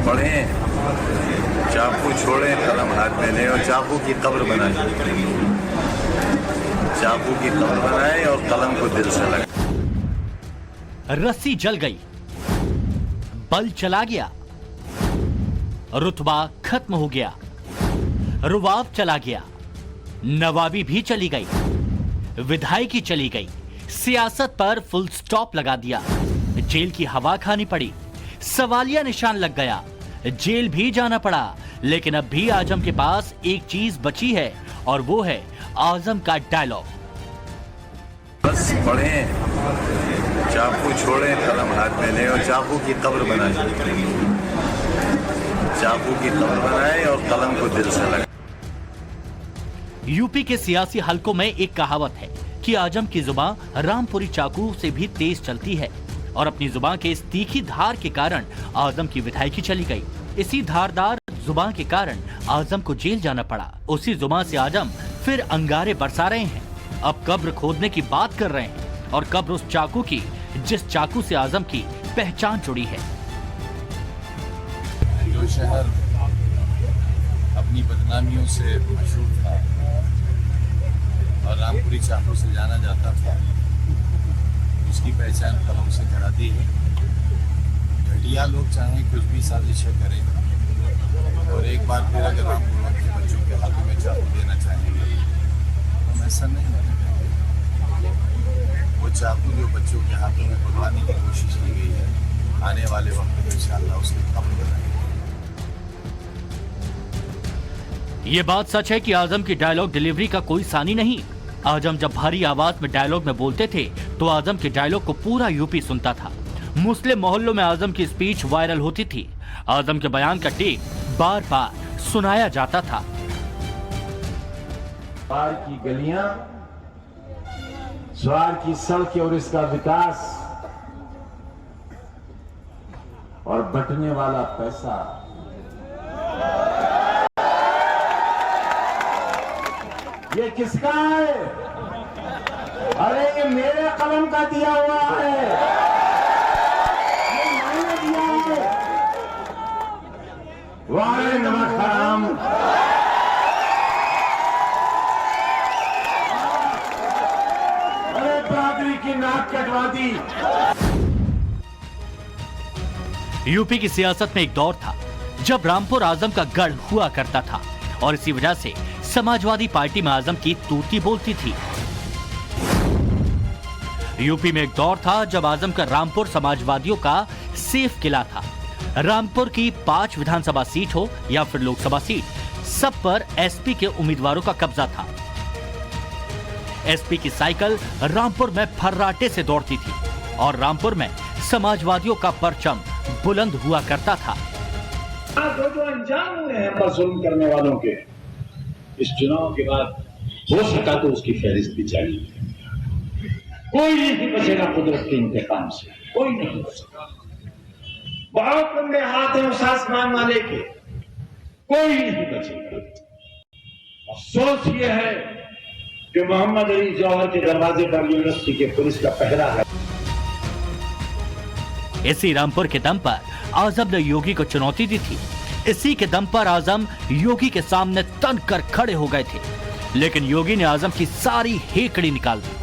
पढ़ें, चाकू छोड़ें, कलम हाथ में लें और चाकू की कब्र बनाएं। चाकू की कब्र बनाएं और कलम को दिल से लगाएं। रस्सी जल गई, बल चला गया, रुतबा खत्म हो गया, रुबाब चला गया, नवाबी भी चली गई, विधायकी चली गई, सियासत पर फुल स्टॉप लगा दिया, जेल की हवा खानी पड़ी, सवालिया निशान लग गया, जेल भी जाना पड़ा। लेकिन अब भी आजम के पास एक चीज बची है और वो है आजम का डायलॉग। बस पढ़ें, चाकू छोड़ें, कलम हाथ में लें और चाकू की कब्र बनाएं। चाकू की कब्र बनाएं और कलम को दिल से लगाएं। यूपी के सियासी हलकों में एक कहावत है कि आजम की जुबान रामपुरी चाकू से भी तेज चलती है और अपनी जुबान के इस तीखी धार के कारण आजम की विधायकी चली गई। इसी धारदार जुबान के कारण आजम को जेल जाना पड़ा। उसी जुबान से आजम फिर अंगारे बरसा रहे हैं। अब कब्र खोदने की बात कर रहे हैं और कब्र उस चाकू की जिस चाकू से आजम की पहचान जुड़ी है। जो शहर अपनी बदनामियों से मशहूर था और रामपुरी चाकू से जाना जाता था, उसकी पहचान कलम से करा दी है। घटिया लोग चाहें कुछ भी साजिशें करें और एक बार फिर अगर रामपुर के बच्चों के हाथों में चाकू देना चाहेंगे तो हम ऐसा नहीं होने देंगे। वो चाकू जो बच्चों के हाथों में पकड़ाने की कोशिश की गई है, आने वाले वक्त में इंशाअल्लाह उसकी कब्र बनाएंगे। ये बात सच है कि आजम की डायलॉग डिलीवरी का कोई सानी नहीं। आजम जब भारी आवाज में डायलॉग में बोलते थे तो आजम के डायलॉग को पूरा यूपी सुनता था। मुस्लिम मोहल्लों में आजम की स्पीच वायरल होती थी। आजम के बयान का टेप बार बार सुनाया जाता था। स्वार की गलियां, स्वार की सड़कें और इसका विकास और बंटने वाला पैसा, ये किसका है? अरे ये मेरे कलम का दिया हुआ है, ये मैंने दिया है। वाहे नमक हराम। अरे बरादरी की नाक कटवा दी। यूपी की सियासत में एक दौर था जब रामपुर आजम का गढ़ हुआ करता था और इसी वजह से समाजवादी पार्टी में आजम की तूती बोलती थी। यूपी में एक दौर था जब आजम का रामपुर समाजवादियों का सेफ किला था। रामपुर की 5 विधानसभा सीट हो या फिर लोकसभा सीट, सब पर एसपी के उम्मीदवारों का कब्जा था। एसपी की साइकिल रामपुर में फर्राटे से दौड़ती थी और रामपुर में समाजवादियों का परचम बुलंद हुआ करता था। जो अंजाम हुए हैं पर जुल्म करने वालों के, इस चुनाव के बाद हो सका तो उसकी फहरिस्त भी चाहिए। कोई नहीं बचेगा कुदरत के इंतकाम से, कोई नहीं बचेगा। बहुत लंबे हाथ हैं उस आसमान वाले के, कोई नहीं बचेगा। अफसोस ये है कि मोहम्मद अली जौहर के दरवाजे पर यूनिवर्सिटी के पुलिस का पहरा है। इसी रामपुर के दम पर आजम ने योगी को चुनौती दी थी। इसी के दम पर आजम योगी के सामने तन कर खड़े हो गए थे, लेकिन योगी ने आजम की सारी हेकड़ी निकाल दी।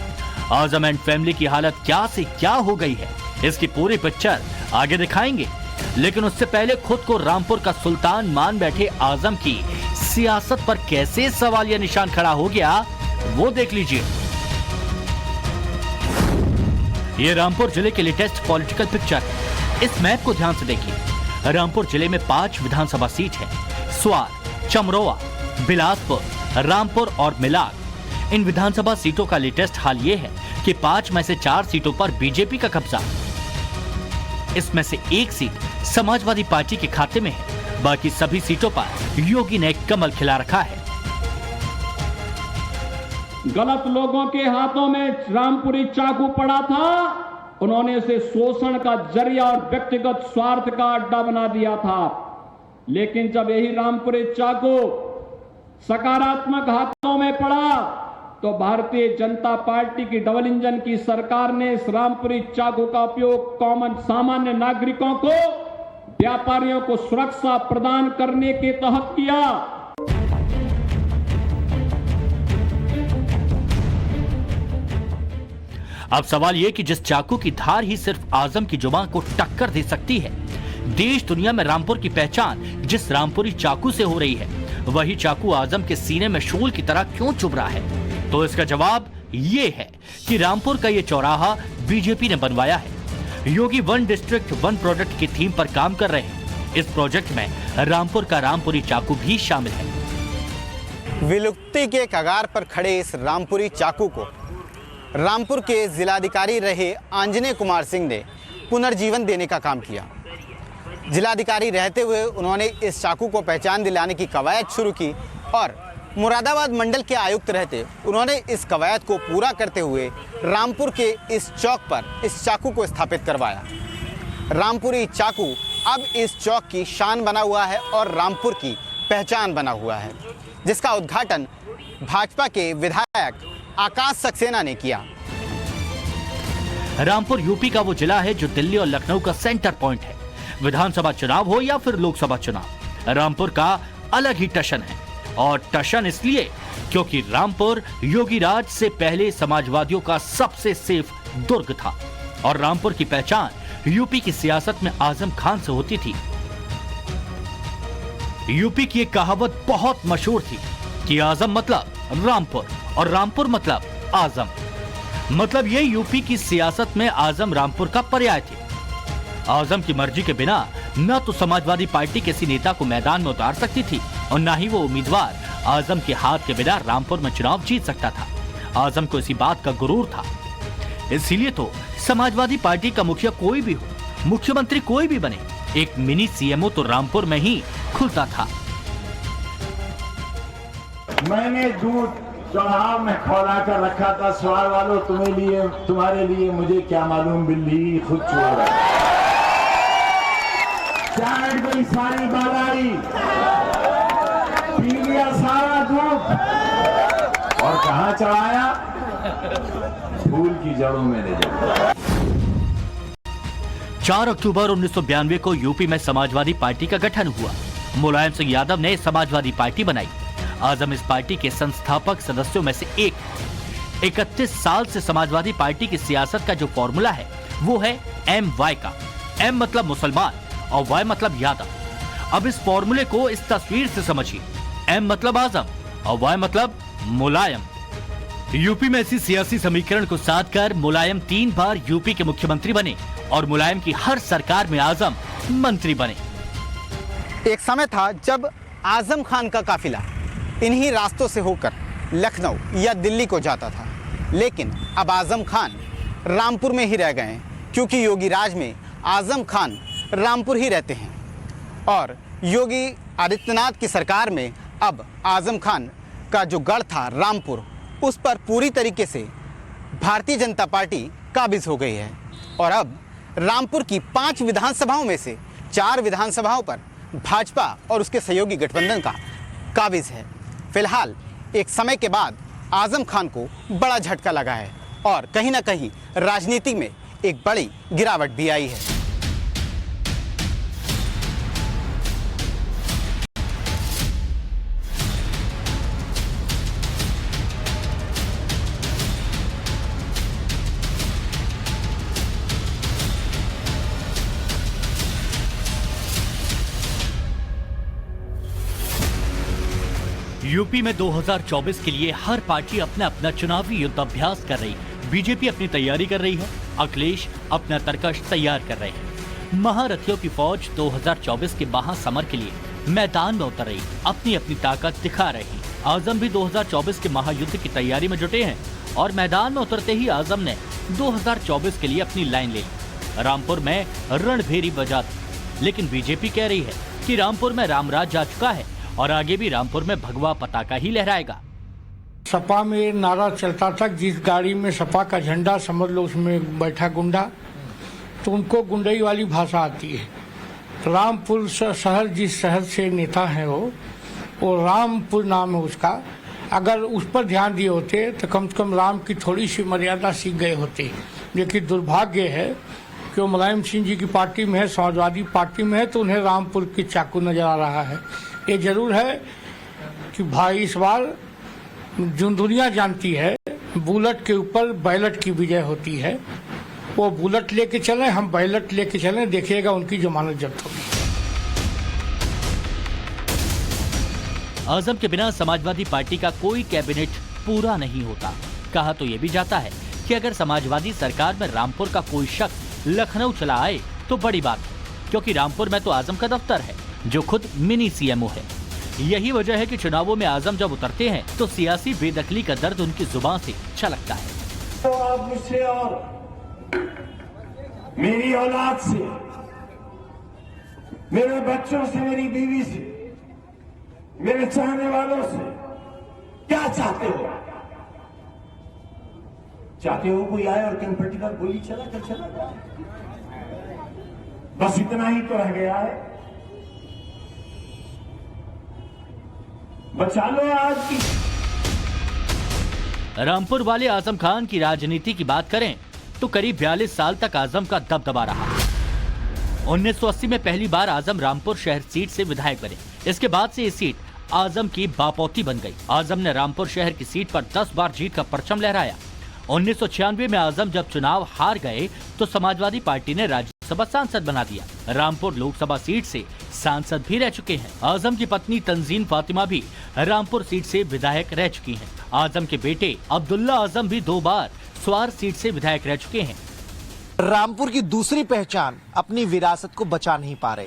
आजम एंड फैमिली की हालत क्या से क्या हो गई है, इसकी पूरी पिक्चर आगे दिखाएंगे। लेकिन उससे पहले खुद को रामपुर का सुल्तान मान बैठे आजम की सियासत पर कैसे सवालिया निशान खड़ा हो गया, वो देख लीजिए। ये रामपुर जिले के लेटेस्ट पॉलिटिकल पिक्चर है। इस मैप को ध्यान से देखिए। रामपुर जिले में 5 विधानसभा सीट है। स्वार, चमरोआ, बिलासपुर, रामपुर और मिलाद। इन विधानसभा सीटों का लेटेस्ट हाल ये है कि 5 में से 4 सीटों पर बीजेपी का कब्जा। इसमें से 1 सीट समाजवादी पार्टी के खाते में है। बाकी सभी सीटों पर योगी ने कमल खिला रखा है। गलत लोगों के हाथों में रामपुरी चाकू पड़ा था, उन्होंने इसे शोषण का जरिया और व्यक्तिगत स्वार्थ का अड्डा बना दिया था। लेकिन जब यही रामपुरी चाकू सकारात्मक हाथों में पड़ा तो भारतीय जनता पार्टी की डबल इंजन की सरकार ने इस रामपुरी चाकू का उपयोग कॉमन सामान्य नागरिकों को व्यापारियों को सुरक्षा प्रदान करने के तहत किया। अब सवाल यह कि जिस चाकू की धार ही सिर्फ आजम की जुबान को टक्कर दे सकती है, देश दुनिया में रामपुर की पहचान जिस रामपुरी चाकू से हो रही है, वही चाकू आजम के सीने में शूल की तरह क्यों चुभ रहा है? तो इसका जवाब ये है कि रामपुर का ये चौराहा बीजेपी ने बनवाया है। योगी वन डिस्ट्रिक्ट वन प्रोडक्ट की थीम पर काम कर रहे हैं। इस प्रोजेक्ट में रामपुर का रामपुरी चाकू भी शामिल है। विलुप्ति के कगार पर खड़े इस रामपुरी चाकू को रामपुर के जिलाधिकारी रहे आंजनेय कुमार सिंह ने पुनर्जीवन देने का काम किया। जिलाधिकारी रहते हुए उन्होंने इस चाकू को पहचान दिलाने की कवायद शुरू की और मुरादाबाद मंडल के आयुक्त रहते उन्होंने इस कवायद को पूरा करते हुए रामपुर के इस चौक पर इस चाकू को स्थापित करवाया। रामपुरी चाकू अब इस चौक की शान बना हुआ है और रामपुर की पहचान बना हुआ है, जिसका उद्घाटन भाजपा के विधायक आकाश सक्सेना ने किया। रामपुर यूपी का वो जिला है जो दिल्ली और लखनऊ का सेंटर पॉइंट है। विधानसभा चुनाव हो या फिर लोकसभा चुनाव, रामपुर का अलग ही टशन है। और टशन इसलिए क्योंकि रामपुर योगी राज से पहले समाजवादियों का सबसे सेफ दुर्ग था और रामपुर की पहचान यूपी की सियासत में आजम खान से होती थी। यूपी की एक कहावत बहुत मशहूर थी कि आजम मतलब रामपुर और रामपुर मतलब आजम। मतलब ये यूपी की सियासत में आजम रामपुर का पर्याय थे। आजम की मर्जी के बिना न तो समाजवादी पार्टी किसी नेता को मैदान में उतार सकती थी और न ही वो उम्मीदवार आजम के हाथ के बिना रामपुर में चुनाव जीत सकता था। आजम को इसी बात का गुरूर था। इसीलिए तो समाजवादी पार्टी का मुखिया कोई भी हो, मुख्यमंत्री कोई भी बने, एक मिनी सीएमओ तो रामपुर में ही खुलता था। मैंने दूध चौराहा में खौला कर रखा था। सवाल वालों तुम्हारे लिए मुझे क्या मालूम, बिल्ली खुद छोड़ रहा है। चाट गई सारी बालाई, पी लिया सारा दूध और कहां चढ़ाया? फूल की जड़ों में ले जाया। 4 अक्टूबर 1992 को यूपी में समाजवादी पार्टी का गठन हुआ। मुलायम सिंह यादव ने समाजवादी पार्टी बनाई। आजम इस पार्टी के संस्थापक सदस्यों में से एक। 31 साल से समाजवादी पार्टी की सियासत का जो फॉर्मूला है वो है MY का। M मतलब मुसलमान और Y मतलब यादव। अब इस फॉर्मूले को इस तस्वीर से समझिए। M मतलब आजम और Y मतलब मुलायम। यूपी में इसी सियासी समीकरण को साध कर मुलायम 3 बार यूपी के मुख्यमंत्री बने और मुलायम की हर सरकार में आजम मंत्री बने। एक समय था जब आजम खान का काफिला इन्हीं रास्तों से होकर लखनऊ या दिल्ली को जाता था, लेकिन अब आजम खान रामपुर में ही रह गए हैं, क्योंकि योगी राज में आजम खान रामपुर ही रहते हैं और योगी आदित्यनाथ की सरकार में अब आजम खान का जो गढ़ था रामपुर, उस पर पूरी तरीके से भारतीय जनता पार्टी काबिज हो गई है और अब रामपुर की 5 विधानसभाओं में से 4 विधानसभाओं पर भाजपा और उसके सहयोगी गठबंधन का काबिज है। फिलहाल एक समय के बाद आजम खान को बड़ा झटका लगा है और कहीं ना कहीं राजनीति में एक बड़ी गिरावट भी आई है। यूपी में 2024 के लिए हर पार्टी अपना अपना चुनावी युद्धाभ्यास कर रही है। बीजेपी अपनी तैयारी कर रही है, अखिलेश अपना तरकश तैयार कर रहे हैं। महारथियों की फौज 2024 के महासमर के लिए मैदान में उतर रही, अपनी अपनी ताकत दिखा रही। आजम भी 2024 के महायुद्ध की तैयारी में जुटे हैं और मैदान में उतरते ही आजम ने 2024 के लिए अपनी लाइन ले ली। रामपुर में रणभेरी बजा दी, लेकिन बीजेपी कह रही है कि रामपुर में रामराज जा चुका है और आगे भी रामपुर में भगवा पताका ही लहराएगा। सपा में नारा चलता था, जिस गाड़ी में सपा का झंडा समझ लो उसमें बैठा गुंडा, तो उनको गुंडई वाली भाषा आती है। रामपुर शहर, जिस शहर से नेता है वो रामपुर नाम है उसका। अगर उस पर ध्यान दिए होते तो कम से कम राम की थोड़ी सी मर्यादा सीख गए होते। लेकिन दुर्भाग्य है कि वो मुलायम सिंह जी की पार्टी में है, समाजवादी पार्टी में है, तो उन्हें रामपुर की चाकू नजर आ रहा है। ये जरूर है कि भाई इस बार जो दुनिया जानती है बुलेट के ऊपर बैलेट की विजय होती है। वो बुलेट लेके चले, हम बैलेट लेके चले, देखिएगा उनकी जमानत जब्त होगी। आजम के बिना समाजवादी पार्टी का कोई कैबिनेट पूरा नहीं होता। कहा तो ये भी जाता है कि अगर समाजवादी सरकार में रामपुर का कोई शख्स लखनऊ चला आए तो बड़ी बात है, क्योंकि रामपुर में तो आजम का दफ्तर है जो खुद मिनी सीएमओ है। यही वजह है कि चुनावों में आजम जब उतरते हैं तो सियासी बेदखली का दर्द उनकी जुबान से छलकता है। तो आप मुझसे और मेरी औलाद से, मेरे बच्चों से, मेरी बीवी से, मेरे चाहने वालों से क्या चाहते हो? चाहते हो कोई आए और कन्फर्टी का गोली चला कर चला जाए? बस इतना ही तो रह गया है। बचा लो आज की। रामपुर वाले आजम खान की राजनीति की बात करें तो करीब 42 साल तक आजम का दबदबा रहा। 1980 में पहली बार आजम रामपुर शहर सीट से विधायक बने। इसके बाद से ये सीट आजम की बापौती बन गई। आजम ने रामपुर शहर की सीट पर 10 बार जीत का परचम लहराया। 1996 में आजम जब चुनाव हार गए तो समाजवादी पार्टी ने राज्यसभा सांसद बना दिया। रामपुर लोकसभा सीट से सांसद भी रह चुके हैं। आजम की पत्नी तंजीन फातिमा भी रामपुर सीट से विधायक रह चुकी हैं। आजम के बेटे अब्दुल्ला आजम भी 2 बार स्वार सीट से विधायक रह चुके हैं। रामपुर की दूसरी पहचान अपनी विरासत को बचा नहीं पा रहे।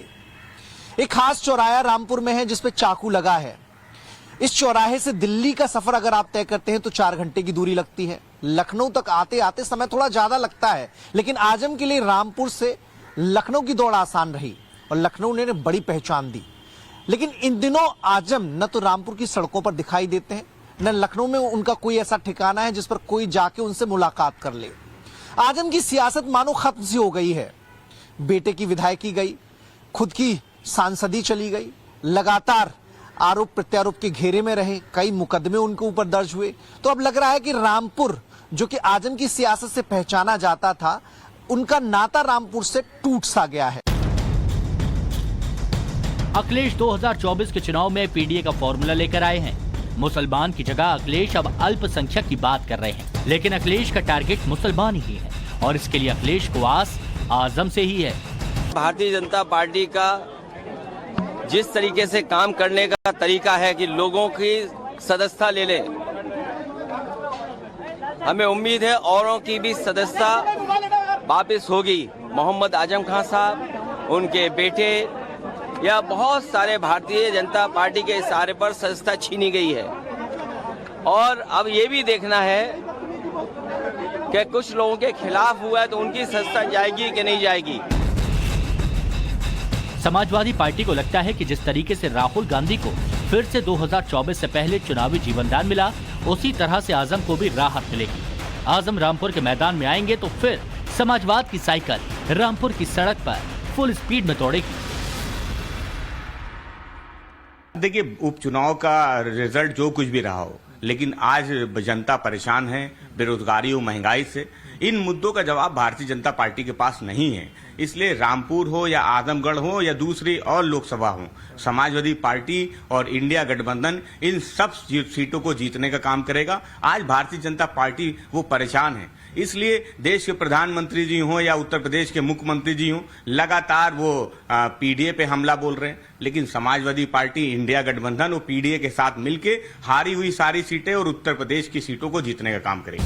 एक खास चौराहा रामपुर में है जिसपे चाकू लगा है। इस चौराहे से दिल्ली का सफर अगर आप तय करते हैं तो 4 घंटे की दूरी लगती है। लखनऊ तक आते आते समय थोड़ा ज्यादा लगता है, लेकिन आजम के लिए रामपुर से लखनऊ की दौड़ आसान रही और लखनऊ ने बड़ी पहचान दी। लेकिन इन दिनों आजम न तो रामपुर की सड़कों पर दिखाई देते हैं, न लखनऊ में उनका कोई ऐसा ठिकाना है जिस पर कोई जाके उनसे मुलाकात कर ले। आजम की सियासत मानो खत्म सी हो गई है। बेटे की विधायकी गई, खुद की सांसदी चली गई, लगातार आरोप प्रत्यारोप के घेरे में रहे, कई मुकदमे उनके ऊपर दर्ज हुए। तो अब लग रहा है कि रामपुर जो कि आजम की सियासत से पहचाना जाता था, उनका नाता रामपुर से टूट सा गया है। अखिलेश 2024 के चुनाव में पीडीए का फॉर्मूला लेकर आए हैं। मुसलमान की जगह अखिलेश अब अल्पसंख्यक की बात कर रहे हैं, लेकिन अखिलेश का टारगेट मुसलमान ही है और इसके लिए अखिलेश को आस आजम से ही है। भारतीय जनता पार्टी का जिस तरीके से काम करने का तरीका है कि लोगों की सदस्यता ले लें, हमें उम्मीद है औरों की भी सदस्यता वापस होगी। मोहम्मद आजम खान साहब, उनके बेटे या बहुत सारे भारतीय जनता पार्टी के इशारे पर सदस्यता छीनी गई है और अब ये भी देखना है कि कुछ लोगों के खिलाफ हुआ है तो उनकी सदस्यता जाएगी कि नहीं जाएगी। समाजवादी पार्टी को लगता है कि जिस तरीके से राहुल गांधी को फिर से 2024 से पहले चुनावी जीवनदान मिला, उसी तरह से आजम को भी राहत मिलेगी। आजम रामपुर के मैदान में आएंगे तो फिर समाजवाद की साइकिल रामपुर की सड़क पर फुल स्पीड में दौड़ेगी। देखिए, उपचुनाव का रिजल्ट जो कुछ भी रहा हो, लेकिन आज जनता परेशान है बेरोजगारी और महंगाई से। इन मुद्दों का जवाब भारतीय जनता पार्टी के पास नहीं है। इसलिए रामपुर हो या आजमगढ़ हो या दूसरी और लोकसभा हो, समाजवादी पार्टी और इंडिया गठबंधन इन सब सीटों को जीतने का काम करेगा। आज भारतीय जनता पार्टी वो परेशान है, इसलिए देश के प्रधानमंत्री जी हों या उत्तर प्रदेश के मुख्यमंत्री जी हों, लगातार वो पीडीए पे हमला बोल रहे हैं। लेकिन समाजवादी पार्टी, इंडिया गठबंधन और पीडीए के साथ मिलके हारी हुई सारी सीटें और उत्तर प्रदेश की सीटों को जीतने का काम करेगी।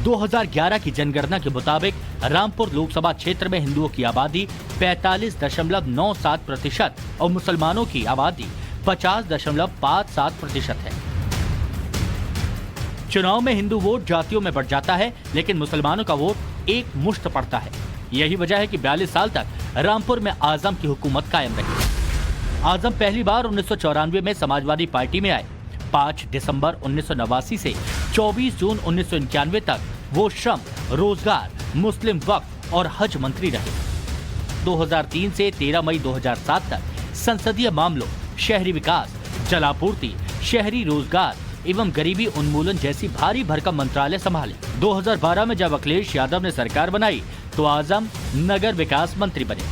2011 की जनगणना के मुताबिक रामपुर लोकसभा क्षेत्र में हिंदुओं की आबादी 45.97% और मुसलमानों की आबादी 50.57% है। चुनाव में हिंदू वोट जातियों में बढ़ जाता है, लेकिन मुसलमानों का वोट एक मुश्त पड़ता है। यही वजह है कि 42 साल तक रामपुर में आजम की हुकूमत कायम रही। आजम पहली बार 1994 में समाजवादी पार्टी में आए। 5 दिसंबर 1989 से 24 जून 1991 तक वो श्रम, रोजगार, मुस्लिम वक्फ और हज मंत्री रहे। 2003 से 13 मई 2007 तक संसदीय मामलों, शहरी विकास, जलापूर्ति, शहरी रोजगार एवं गरीबी उन्मूलन जैसी भारी भरकम मंत्रालय संभाले। 2012 में जब अखिलेश यादव ने सरकार बनाई तो आजम नगर विकास मंत्री बने।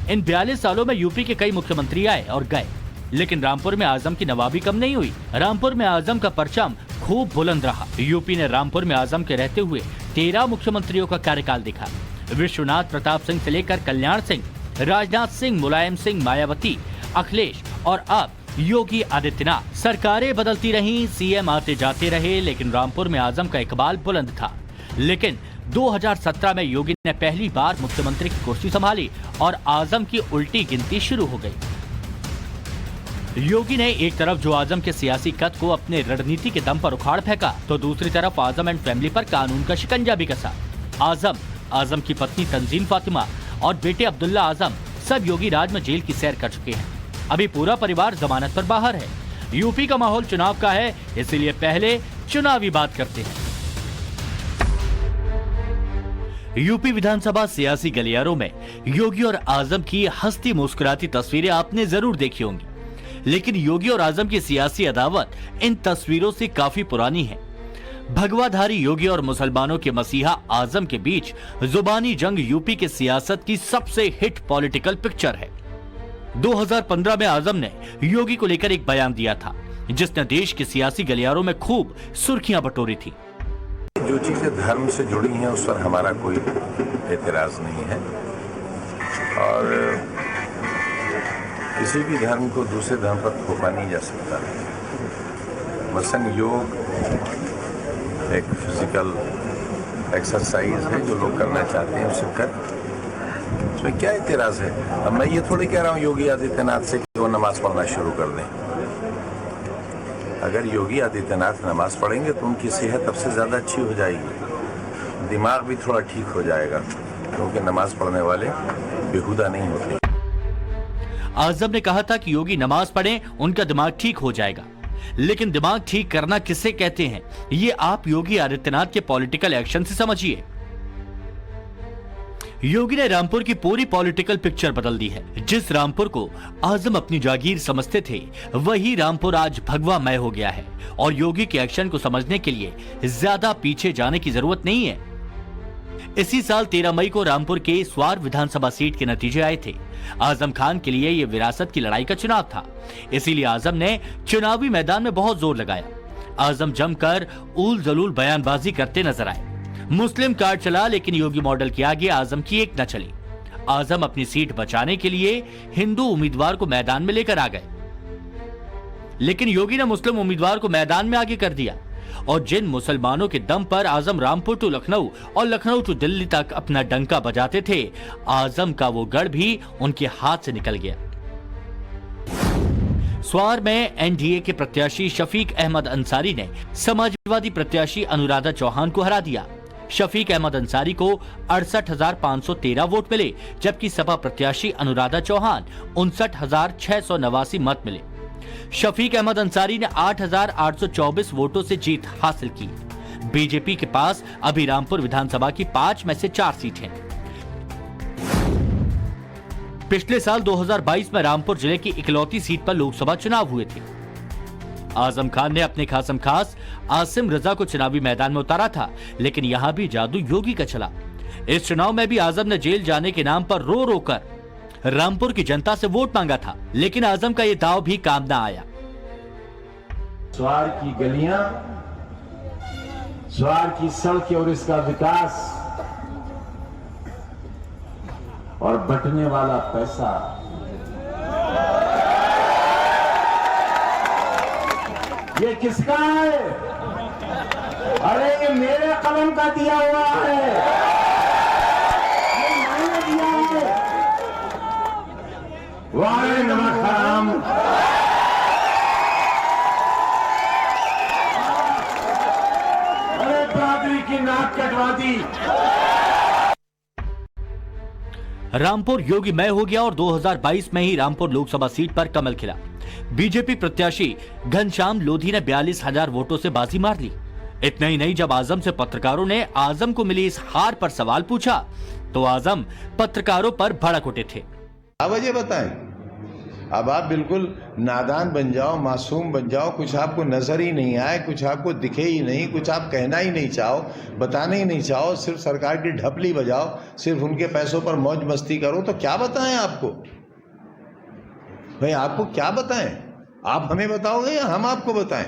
इन 42 सालों में यूपी के कई मुख्यमंत्री आए और गए, लेकिन रामपुर में आजम की नवाबी कम नहीं हुई। रामपुर में आजम का परचम खूब बुलंद रहा। यूपी ने रामपुर में आजम के रहते हुए 13 मुख्यमंत्रियों का कार्यकाल देखा। विश्वनाथ प्रताप सिंह से लेकर कल्याण सिंह, राजनाथ सिंह, मुलायम सिंह, मायावती, अखिलेश और अब योगी आदित्यनाथ। सरकारें बदलती रहीं, सीएम आते जाते रहे, लेकिन रामपुर में आजम का इकबाल बुलंद था। लेकिन 2017 में योगी ने पहली बार मुख्यमंत्री की कुर्सी संभाली और आजम की उल्टी गिनती शुरू हो गई। योगी ने एक तरफ जो आजम के सियासी कद को अपने रणनीति के दम पर उखाड़ फेंका, तो दूसरी तरफ आजम एंड फैमिली पर कानून का शिकंजा भी कसा। आजम की पत्नी तंजीम फातिमा और बेटे अब्दुल्ला आजम सब योगी राज में जेल की सैर कर चुके हैं। अभी पूरा परिवार जमानत पर बाहर है। यूपी का माहौल चुनाव का है, इसीलिए पहले चुनावी बात करते हैं। यूपी विधानसभा सियासी गलियारों में योगी और आजम की हंसती मुस्कुराती तस्वीरें आपने जरूर देखी होंगी, लेकिन योगी और आजम की सियासी अदावत इन तस्वीरों से काफी पुरानी है। भगवाधारी योगी और मुसलमानों के मसीहा आजम के बीच जुबानी जंग यूपी के सियासत की सबसे हिट पॉलिटिकल पिक्चर है। 2015 में आजम ने योगी को लेकर एक बयान दिया था, जिसने देश के सियासी गलियारों में खूब सुर्खियां बटोरी थी। जो चीजें धर्म से जुड़ी हैं उस पर हमारा कोई एतराज नहीं है, और किसी भी धर्म को दूसरे धर्म पर थोपा नहीं जा सकता। मसलन योग एक फिजिकल एक्सरसाइज है, जो लोग करना चाहते हैं उसे कर, उसमें क्या एतराज है। अब मैं ये थोड़ी कह रहा हूँ योगी आदित्यनाथ से कि वो नमाज पढ़ना शुरू कर दें। अगर योगी आदित्यनाथ नमाज पढ़ेंगे तो उनकी सेहत अब से ज़्यादा अच्छी हो जाएगी, दिमाग भी थोड़ा ठीक हो जाएगा, क्योंकि नमाज पढ़ने वाले बेहुदा नहीं होते। आजम ने कहा था कि योगी नमाज पढ़ें, उनका दिमाग ठीक हो जाएगा, लेकिन दिमाग ठीक करना किसे कहते हैं, ये आप योगी आदित्यनाथ के पॉलिटिकल एक्शन से समझिए। योगी ने रामपुर की पूरी पॉलिटिकल पिक्चर बदल दी है। जिस रामपुर को आजम अपनी जागीर समझते थे, वही रामपुर आज भगवामय हो गया है, और योगी के एक्शन को समझने के लिए ज्यादा पीछे जाने की जरूरत नहीं है। इसी साल 13 मई को रामपुर के स्वार विधानसभा सीट के नतीजे आए थे। आजम खान के लिए यह विरासत की लड़ाई का चुनाव था, इसीलिए आजम ने चुनावी मैदान में बहुत जोर लगाया। आजम जमकर उल जलूल बयानबाजी करते नजर आए। मुस्लिम कार्ड चला, लेकिन योगी मॉडल के आगे आजम की एक न चली। आजम अपनी सीट बचाने के लिए हिंदू उम्मीदवार को मैदान में लेकर आ गए, लेकिन योगी ने मुस्लिम उम्मीदवार को मैदान में आगे कर दिया, और जिन मुसलमानों के दम पर आजम रामपुर टू लखनऊ और लखनऊ टू दिल्ली तक अपना डंका बजाते थे, आजम का वो गढ़ भी उनके हाथ से निकल गया। स्वार में एनडीए के प्रत्याशी शफीक अहमद अंसारी ने समाजवादी प्रत्याशी अनुराधा चौहान को हरा दिया। शफीक अहमद अंसारी को 68,513 वोट मिले, जबकि सपा प्रत्याशी अनुराधा चौहान 59,689 मत मिले। शफीक अहमद अंसारी ने 8,824 वोटों से जीत हासिल की। बीजेपी के पास अभी रामपुर विधानसभा की 5 में से 4 सीट हैं। पिछले साल 2022 में रामपुर जिले की इकलौती सीट पर लोकसभा चुनाव हुए थे। आजम खान ने अपने खासम खास आसिम रजा को चुनावी मैदान में उतारा था, लेकिन यहां भी जादू योगी का चला। इस चुनाव में भी आजम ने जेल जाने के नाम पर रो रो कर रामपुर की जनता से वोट मांगा था, लेकिन आजम का यह दाव भी काम ना आया। स्वार की गलियां, स्वार की सड़कें और इसका विकास और बंटने वाला पैसा, ये किसका है? अरे ये मेरे कलम का दिया हुआ है, ये मैंने दिया है। वाहे नमक हराम, अरे बरादरी की नाक कटवा दी। रामपुर योगीमय हो गया और 2022 में ही रामपुर लोकसभा सीट पर कमल खिला। बीजेपी प्रत्याशी घनश्याम लोधी ने 42,000 वोटों से बाजी मार ली। इतना ही नहीं, जब आजम से पत्रकारों ने आजम को मिली इस हार पर सवाल पूछा, तो आजम पत्रकारों पर भड़क उठे थे। वजह बताएं, अब आप बिल्कुल नादान बन जाओ, मासूम बन जाओ, कुछ आपको नजर ही नहीं आए, कुछ आपको दिखे ही नहीं, कुछ आप कहना ही नहीं चाहो, बताना ही नहीं चाहो, सिर्फ सरकार की ढपली बजाओ, सिर्फ उनके पैसों पर मौज मस्ती करो, तो क्या बताएं आपको भाई? आपको क्या बताएं? आप हमें बताओगे या हम आपको बताएं?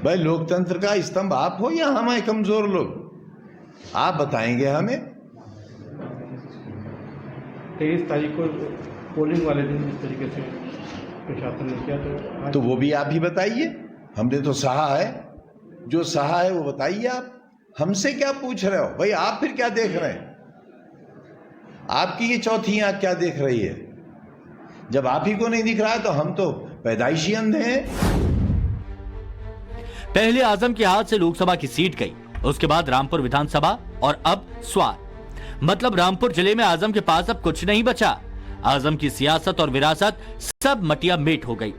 भाई लोकतंत्र का स्तंभ आप हो या हम हैं कमजोर लोग? आप बताएंगे हमें। 23 तारीख को पोलिंग वाले दिन इस तरीके से प्रशासन ने किया, तो वो भी आप ही बताइए। हमने तो सहा है, जो सहा है वो बताइए आप। हमसे क्या पूछ रहे हो भाई? आप फिर क्या देख रहे हैं? आपकी ये चौथी आंख क्या देख रही है? जब आप ही को नहीं दिख रहा है तो हम तो पैदाइशी अंधे हैं। पहले आजम के हाथ से लोकसभा की सीट गई, उसके बाद रामपुर विधानसभा और अब स्वार। मतलब रामपुर जिले में आजम के पास अब कुछ नहीं बचा। आजम की सियासत और विरासत सब मटिया मेट हो गई।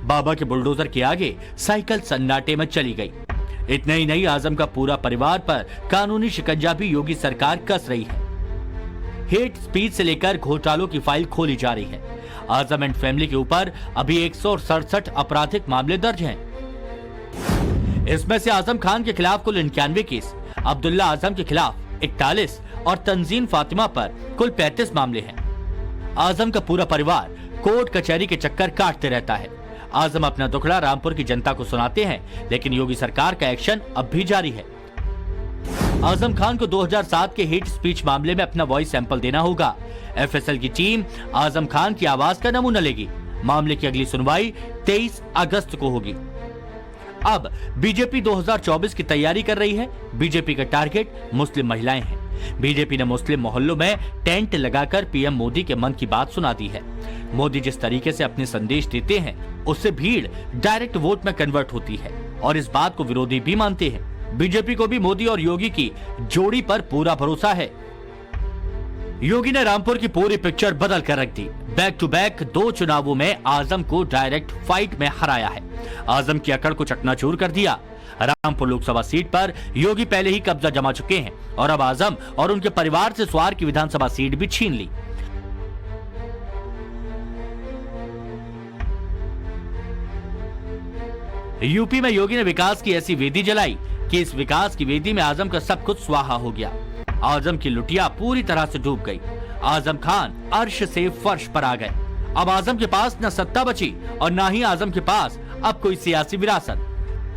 बाबा के बुलडोजर के आगे साइकिल सन्नाटे में चली गई। इतना ही नहीं, आजम का पूरा परिवार पर कानूनी शिकंजा भी योगी सरकार कस रही है। हेट स्पीच से लेकर घोटालों की फाइल खोली जा रही है। आजम एंड फैमिली के ऊपर अभी 167 आपराधिक मामले दर्ज हैं। इसमें से आजम खान के खिलाफ कुल 91 केस, अब्दुल्ला आजम के खिलाफ 41 और तंजीन फातिमा पर कुल 35 मामले हैं। आजम का पूरा परिवार कोर्ट कचहरी के चक्कर काटते रहता है। आजम अपना दुखड़ा रामपुर की जनता को सुनाते हैं, लेकिन योगी सरकार का एक्शन अब भी जारी है। आजम खान को 2007 के हेट स्पीच मामले में अपना वॉइस सैंपल देना होगा। एफएसएल की टीम आजम खान की आवाज का नमूना लेगी। मामले की अगली सुनवाई 23 अगस्त को होगी। अब बीजेपी 2024 की तैयारी कर रही है। बीजेपी का टारगेट मुस्लिम महिलाएं हैं। बीजेपी ने मुस्लिम मोहल्लों में टेंट लगाकर पीएम मोदी के मन की बात सुना दी है। मोदी जिस तरीके से अपने संदेश देते हैं, उससे भीड़ डायरेक्ट वोट में कन्वर्ट होती है और इस बात को विरोधी भी मानते हैं। बीजेपी को भी मोदी और योगी की जोड़ी पर पूरा भरोसा है। योगी ने रामपुर की पूरी पिक्चर बदल कर रख दी। बैक टू बैक 2 चुनावों में आजम को डायरेक्ट फाइट में हराया है। आजम की अकड़ को चकनाचूर कर दिया। रामपुर लोकसभा सीट पर योगी पहले ही कब्जा जमा चुके हैं और अब आजम और उनके परिवार से स्वार की विधानसभा सीट भी छीन ली। यूपी में योगी ने विकास की ऐसी वेदी जलाई कि इस विकास की वेदी में आजम का सब कुछ स्वाहा हो गया। आजम की लुटिया पूरी तरह से डूब गई। आजम खान अर्श से फर्श पर आ गए। अब आजम के पास न सत्ता बची और न ही आजम के पास अब कोई सियासी विरासत।